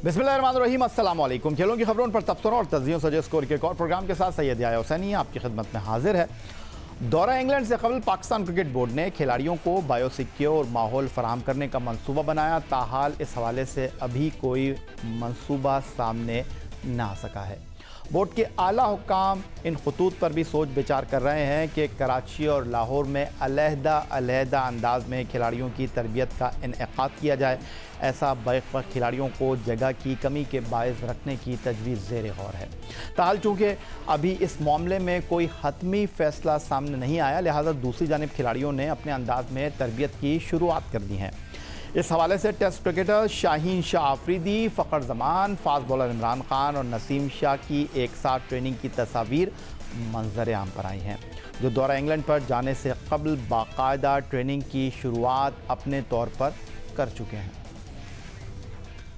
बिस्मिल्लाहिर्रहमानिर्रहीम, अस्सलाम वालेकुम। खेलों की खबरों पर तबसरों और तज्जियों सजे स्कोर के एक और प्रोग्राम के साथ सैयद याया हुसैनी आपकी खिदमत में हाजिर है। दौरा इंग्लैंड से कबल पाकिस्तान क्रिकेट बोर्ड ने खिलाड़ियों को बायोसिक्योर माहौल फराहम करने का मंसूबा बनाया। ताहाल इस हवाले से अभी कोई मंसूबा सामने ना आ सका है। बोर्ड के आला हुक्काम इन खतूत पर भी सोच विचार कर रहे हैं कि कराची और लाहौर में अलहदा अंदाज में खिलाड़ियों की तरबियत का इनेकाद किया जाए। ऐसा बैक पर खिलाड़ियों को जगह की कमी के बायस रखने की तजवीज़ ज़ेर गौर है। ताहल चूँकि अभी इस मामले में कोई हतमी फ़ैसला सामने नहीं आया, लिहाजा दूसरी जानिब खिलाड़ियों ने अपने अंदाज में तरबियत की शुरुआत कर दी है। इस हवाले से test cricketer Shaheen Shah Afridi, Fakhar Zaman, fast bowler Imran Khan और नसीम शाह की एक साथ ट्रेनिंग की तस्वीर मंजर आम पर आई हैं, जो दौरा इंग्लैंड पर जाने से कबल बाकायदा ट्रेनिंग की शुरुआत अपने तौर पर कर चुके हैं।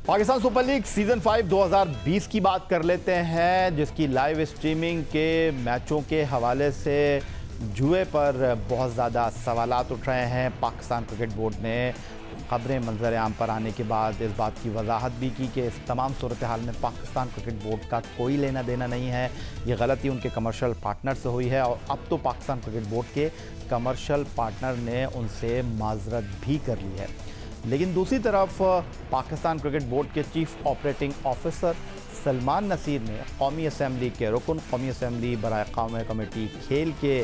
पाकिस्तान सुपर लीग सीज़न 5 2020 की बात कर लेते हैं, जिसकी लाइव स्ट्रीमिंग के मैचों के हवाले से जुए पर बहुत ज़्यादा सवालात उठ रहे हैं। पाकिस्तान क्रिकेट बोर्ड ने खबरें मंजर आम पर आने के बाद इस बात की वजाहत भी की कि इस तमाम सूरत हाल में पाकिस्तान क्रिकेट बोर्ड का कोई लेना देना नहीं है। ये गलती उनके कमर्शियल पार्टनर से हुई है और अब तो पाकिस्तान क्रिकेट बोर्ड के कमर्शियल पार्टनर ने उनसे माजरत भी कर ली है। लेकिन दूसरी तरफ पाकिस्तान क्रिकेट बोर्ड के chief operating officer Salman Naseer ने कौमी असम्बली के रुकन, कौमी असम्बली बराए कौमी कमेटी खेल के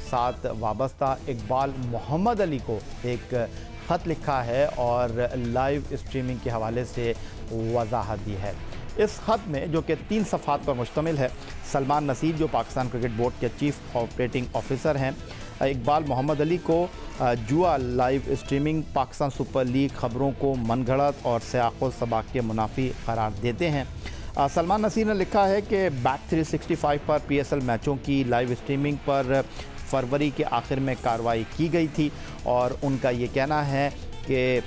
साथ वाबस्ता इकबाल मोहम्मद अली को एक ख़त लिखा है और लाइव स्ट्रीमिंग के हवाले से वजाहत दी है। इस ख़त में, जो कि 3 सफ़हात पर मुश्तमिल है, सलमान नसीर जो पाकिस्तान क्रिकेट बोर्ड के चीफ ऑपरेटिंग ऑफिसर हैं, इकबाल मोहम्मद अली को जुआ live streaming Pakistan super league खबरों को मनगढ़ंत और सियाक़ो सबाक़ के मुनाफी करार देते हैं। सलमान नसीर ने लिखा है कि बैक 365 पर PSL मैचों की लाइव स्ट्रीमिंग पर फरवरी के आखिर में कार्रवाई की गई थी और उनका ये कहना है कि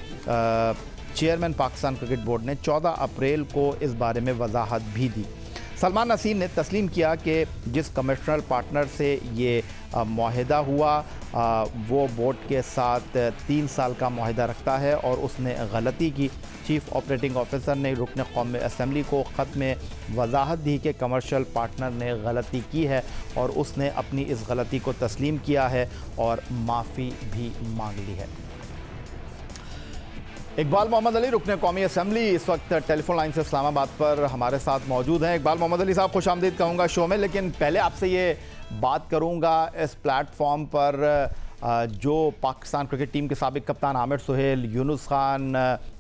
चेयरमैन पाकिस्तान क्रिकेट बोर्ड ने 14 अप्रैल को इस बारे में वजाहत भी दी। सलमान नसीर ने तस्लीम किया कि जिस कमर्शियल पार्टनर से ये मुआहिदा हुआ वो बोर्ड के साथ 3 साल का मुआहिदा रखता है और उसने गलती की। चीफ ऑपरेटिंग ऑफिसर ने रुकन कौमी असम्बली को ख़त में वजाहत दी कि कमर्शियल पार्टनर ने गलती की है और उसने अपनी इस गलती को तस्लीम किया है और माफ़ी भी मांग ली है। इकबाल मोहम्मद अली रुकन कौमी असम्बली इस वक्त टेलीफोन लाइन से इस्लामाबाद पर हमारे साथ मौजूद हैं। इकबाल मोहम्मद अली साहब, खुशामदीद कहूँगा शो में, लेकिन पहले आपसे ये बात करूँगा इस प्लेटफॉर्म पर जो पाकिस्तान क्रिकेट टीम के साबिक कप्तान आमिर सुहेल, यूनुस खान,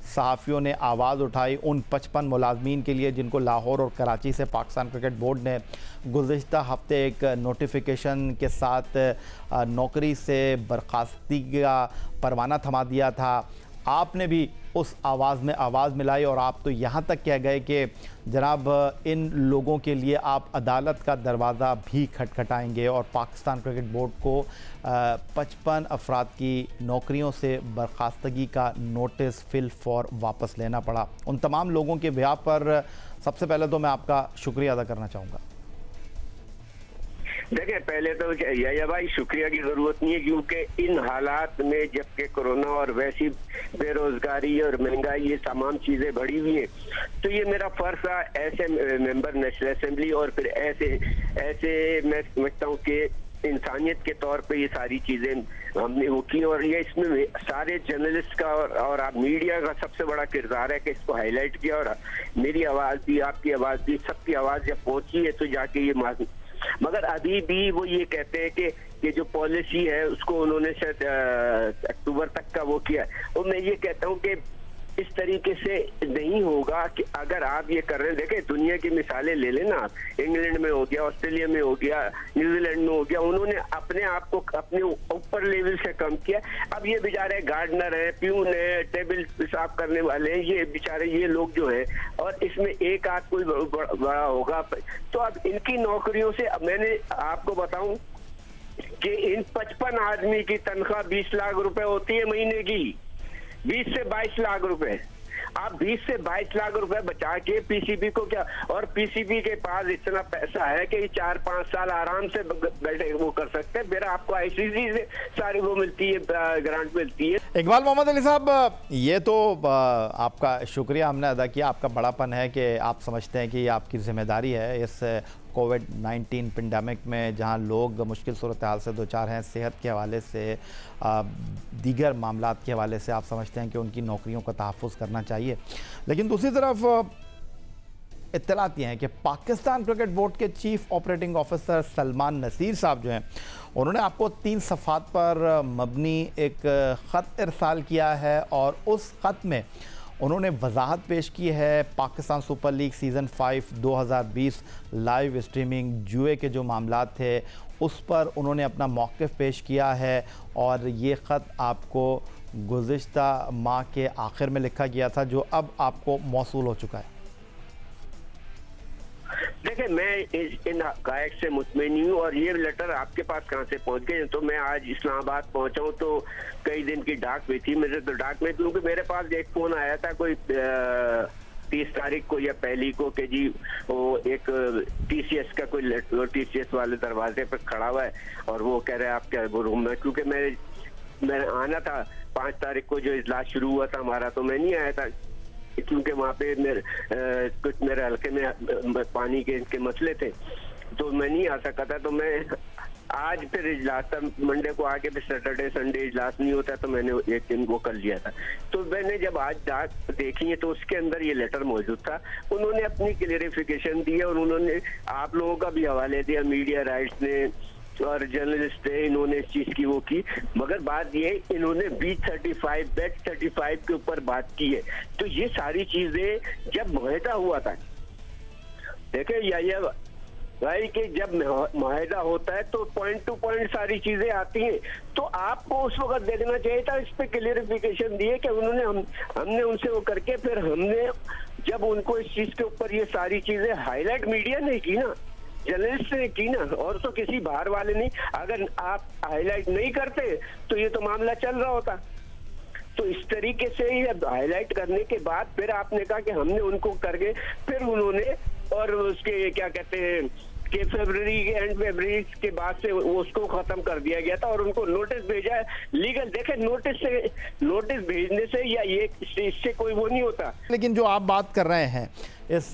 सहाफ़ियों ने आवाज़ उठाई उन 55 मुलाजमीन के लिए जिनको लाहौर और कराची से पाकिस्तान क्रिकेट बोर्ड ने गुज़िश्ता हफ्ते एक नोटिफिकेशन के साथ नौकरी से बर्खास्तगी का परवाना थमा दिया था। आपने भी उस आवाज़ में आवाज़ मिलाई और आप तो यहाँ तक कह गए कि जनाब इन लोगों के लिए आप अदालत का दरवाज़ा भी खटखटाएंगे और पाकिस्तान क्रिकेट बोर्ड को 55 अफराद की नौकरियों से बर्खास्तगी का नोटिस फिल फॉर वापस लेना पड़ा। उन तमाम लोगों के ब्याह पर सबसे पहले तो मैं आपका शुक्रिया अदा करना चाहूँगा। देखिए, पहले तो या भाई शुक्रिया की जरूरत नहीं है, क्योंकि इन हालात में जबकि कोरोना और वैसी बेरोजगारी और महंगाई ये तमाम चीजें बढ़ी हुई हैं, तो ये मेरा फर्ज था ऐसे मेंबर नेशनल असेंबली और फिर ऐसे मैं समझता हूँ कि इंसानियत के तौर पे ये सारी चीजें हमने वो की और ये इसमें सारे जर्नलिस्ट का और आप मीडिया का सबसे बड़ा किरदार है कि इसको हाईलाइट किया और मेरी आवाज़ भी, आपकी आवाज़ भी, सबकी आवाज़ जब पहुंची है तो जाके ये मगर अभी भी वो ये कहते हैं कि ये जो पॉलिसी है उसको उन्होंने शायद अक्टूबर तक का वो किया। और मैं ये कहता हूँ कि इस तरीके से नहीं होगा कि अगर आप ये कर रहे हैं। देखें, दुनिया की मिसालें ले लेना आप, इंग्लैंड में हो गया, ऑस्ट्रेलिया में हो गया, न्यूजीलैंड में हो गया, उन्होंने अपने आप को अपने ऊपर लेवल से कम किया। अब ये बेचारे गार्डनर हैं, प्यून है, टेबल साफ करने वाले हैं, ये बेचारे ये लोग जो है, और इसमें एक आध कोई बड़ा होगा तो अब इनकी नौकरियों से मैंने आपको बताऊं कि इन 55 आदमी की तनख्वाह 20 लाख रुपए होती है महीने की, 20 से 22 लाख रुपए। आप 20 से 22 लाख रुपए बचा के पीसीबी को क्या, और पीसीबी के पास इतना पैसा है कि 4-5 साल आराम से बैठे वो कर सकते हैं। फिर आपको आईसीसी से सारी वो मिलती है, ग्रांट मिलती है। इकबाल मोहम्मद अली साहब, ये तो आपका शुक्रिया हमने अदा किया, आपका बड़ापन है कि आप समझते हैं कि ये आपकी जिम्मेदारी है इस कोविड-19 पेंडेमिक में, जहां लोग मुश्किल सूरत हाल से दो चार हैं, सेहत के हवाले से, दीगर मामलात के हवाले से आप समझते हैं कि उनकी नौकरियों का तहफ़्फ़ुज़ करना चाहिए। लेकिन दूसरी तरफ इत्तलात ये हैं कि पाकिस्तान क्रिकेट बोर्ड के chief operating officer Salman Naseer साहब जो हैं, उन्होंने आपको 3 सफ़हात पर मबनी एक ख़त इरसाल किया है और उस ख़त में उन्होंने वजाहत पेश की है Pakistan super league season 5 2020 live streaming जुए के जो मामलात थे उस पर उन्होंने अपना मौक़िफ़ पेश किया है। और ये ख़त आपको गुज़िश्ता माह के आखिर में लिखा गया था, जो अब आपको मौसूल हो चुका है। देखिए, मैं इन हक़ाइक़ से मुतमईन नहीं हूँ, और ये लेटर आपके पास कहाँ से पहुँच गए। तो मैं आज इस्लामाबाद पहुँचा हूँ तो कई दिन की डाक में थी मेरे, तो डाक में, क्योंकि मेरे पास एक फ़ोन आया था कोई 30 तारीख को या पहली को कि जी वो एक टीसीएस का कोई लेटर, टीसीएस वाले दरवाजे पर खड़ा हुआ है और वो कह रहे हैं आप क्या रूम में, क्योंकि मैं आना था 5 तारीख को जो इजलास शुरू हुआ था हमारा, तो मैं नहीं आया था क्योंकि वहाँ पे कुछ मेरे हल्के में पानी के इनके मसले थे, तो मैं नहीं आ सका था। तो मैं आज फिर इजलास था, मंडे को आके फिर सैटरडे संडे इजलास नहीं होता, तो मैंने एक दिन वो कर लिया था। तो मैंने जब आज डाक देखी है तो उसके अंदर ये लेटर मौजूद था। उन्होंने अपनी क्लियरिफिकेशन दी है और उन्होंने आप लोगों का भी हवाले दिया, मीडिया राइट्स ने और जर्नलिस्ट है, इन्होंने इस चीज की वो की। मगर बात ये, इन्होंने B35 बेट 35 के ऊपर बात की है। तो ये सारी चीजें जब मुआहदा हुआ था, देखे या भाई कि जब मुआहदा होता है तो पॉइंट टू पॉइंट सारी चीजें आती हैं, तो आपको उस वक्त देखना चाहिए था। इस पे क्लियरिफिकेशन दिए कि हमने उनसे वो करके फिर हमने जब उनको इस चीज के ऊपर ये सारी चीजें हाईलाइट मीडिया ने की ना, जर्नलिस्ट ने की ना, और तो किसी बाहर वाले नहीं। अगर आप हाईलाइट नहीं करते तो ये तो मामला चल रहा होता। तो इस तरीके से ही हाईलाइट करने के बाद फिर आपने कहा कि हमने उनको करके, फिर उन्होंने और उसके क्या कहते हैं कि फरवरी के एंड फरवरी के बाद से उसको खत्म कर दिया गया था और उनको नोटिस भेजा है लीगल। देखे, नोटिस भेजने से या ये इससे कोई वो नहीं होता। लेकिन जो आप बात कर रहे हैं इस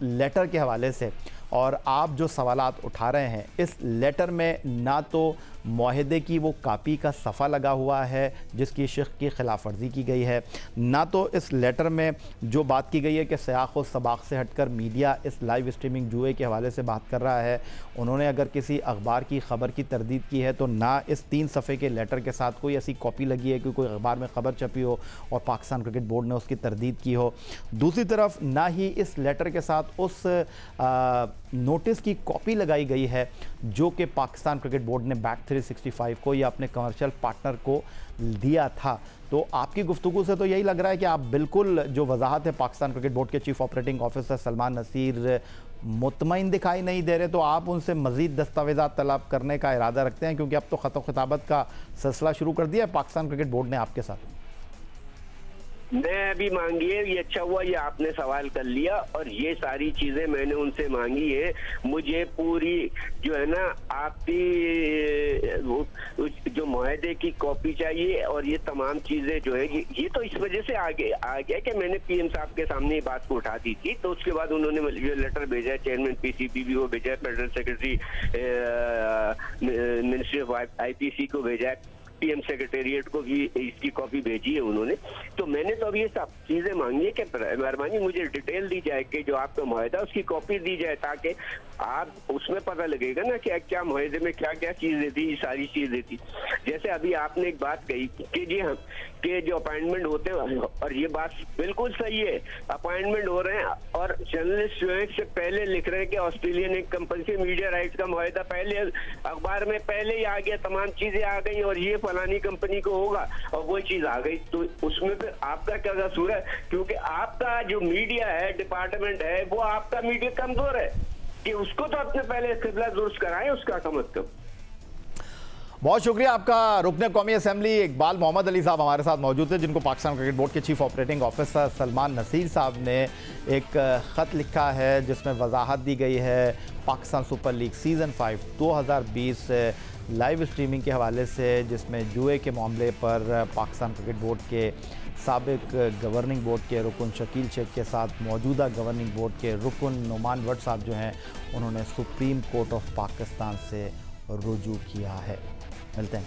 लेटर के हवाले से और आप जो सवालात उठा रहे हैं, इस लेटर में ना तो मुआहदे की वो कापी का सफ़ा लगा हुआ है जिसकी शिक़ की खिलाफ वर्जी की गई है, ना तो इस लेटर में जो बात की गई है कि सयाक़ व सबाक़ से हटकर मीडिया इस लाइव स्ट्रीमिंग जुए के हवाले से बात कर रहा है। उन्होंने अगर किसी अखबार की ख़बर की तरदीद की है तो ना इस 3 सफ़े के लेटर के साथ कोई ऐसी कॉपी लगी है कि कोई अखबार में ख़बर छपी हो और पाकिस्तान क्रिकेट बोर्ड ने उसकी तरदीद की हो। दूसरी तरफ ना ही इस लेटर के साथ उस नोटिस की कॉपी लगाई गई है जो कि पाकिस्तान क्रिकेट बोर्ड ने बैट 365 को या अपने कमर्शियल पार्टनर को दिया था। तो आपकी गुफ्तगू से तो यही लग रहा है कि आप बिल्कुल जो वजाहत है पाकिस्तान क्रिकेट बोर्ड के chief operating officer Salman Naseer मुतमईन दिखाई नहीं दे रहे। तो आप उनसे मज़ीद दस्तावेज़ात तलब करने का इरादा रखते हैं, क्योंकि अब तो ख़त व खिताबत का सिलसिला शुरू कर दिया है पाकिस्तान क्रिकेट बोर्ड ने आपके साथ। मैं अभी मांगी है, ये अच्छा हुआ ये आपने सवाल कर लिया, और ये सारी चीजें मैंने उनसे मांगी है। मुझे पूरी जो है ना आपकी जो मुआहदे की कॉपी चाहिए, और ये तमाम चीजें जो है ये तो इस वजह से आ गया कि मैंने पीएम साहब के सामने ये बात को उठा दी थी। तो उसके बाद उन्होंने जो लेटर भेजा है, चेयरमैन पीसीबी भी वो भेजा है, federal secretary ministry of IPC को भेजा है, पीएम सेक्रेटेरिएट को भी इसकी कॉपी भेजी है उन्होंने। तो मैंने तो अब ये सब चीजें मांगी है कि मेहरबानी मुझे डिटेल दी जाए कि जो आपका मुआहदा उसकी कॉपी दी जाए, ताकि आप उसमें पता लगेगा ना कि क्या मुआहदे में क्या क्या चीजें थी, सारी चीजें थी। जैसे अभी आपने एक बात कही कि जी हम के जो अपॉइंटमेंट होते हैं, और ये बात बिल्कुल सही है, अपॉइंटमेंट हो रहे हैं और जर्नलिस्ट जो है से पहले लिख रहे हैं कि ऑस्ट्रेलियन एक कंपनी से मीडिया राइट्स का मुआहदा पहले अखबार में पहले ही आ गया, तमाम चीजें आ गई और ये फलानी कंपनी को होगा, और वो चीज आ गई। तो उसमें फिर आपका क्या कसूर है? क्योंकि आपका जो मीडिया है, डिपार्टमेंट है, वो आपका मीडिया कमजोर है कि उसको तो अपने पहले किबला दुरुस्त कराएं उसका कम अज कम। बहुत शुक्रिया आपका। रुकने कौमी असम्बली इकबाल मोहम्मद अली साहब हमारे साथ मौजूद थे, जिनको पाकिस्तान क्रिकेट बोर्ड के chief operating officer Salman Naseer साहब ने एक ख़त लिखा है जिसमें वजाहत दी गई है Pakistan super league season 5 2020 live streaming के हवाले से, जिसमें जुए के मामले पर पाकिस्तान क्रिकेट बोर्ड के साबिक गवर्निंग बोर्ड के रुकन शकील शेख के साथ मौजूदा गवर्निंग बोर्ड के रुकन नुमान भट्ट साहब जो हैं, उन्होंने सुप्रीम कोर्ट ऑफ पाकिस्तान से रुजू किया है। मिलते हैं।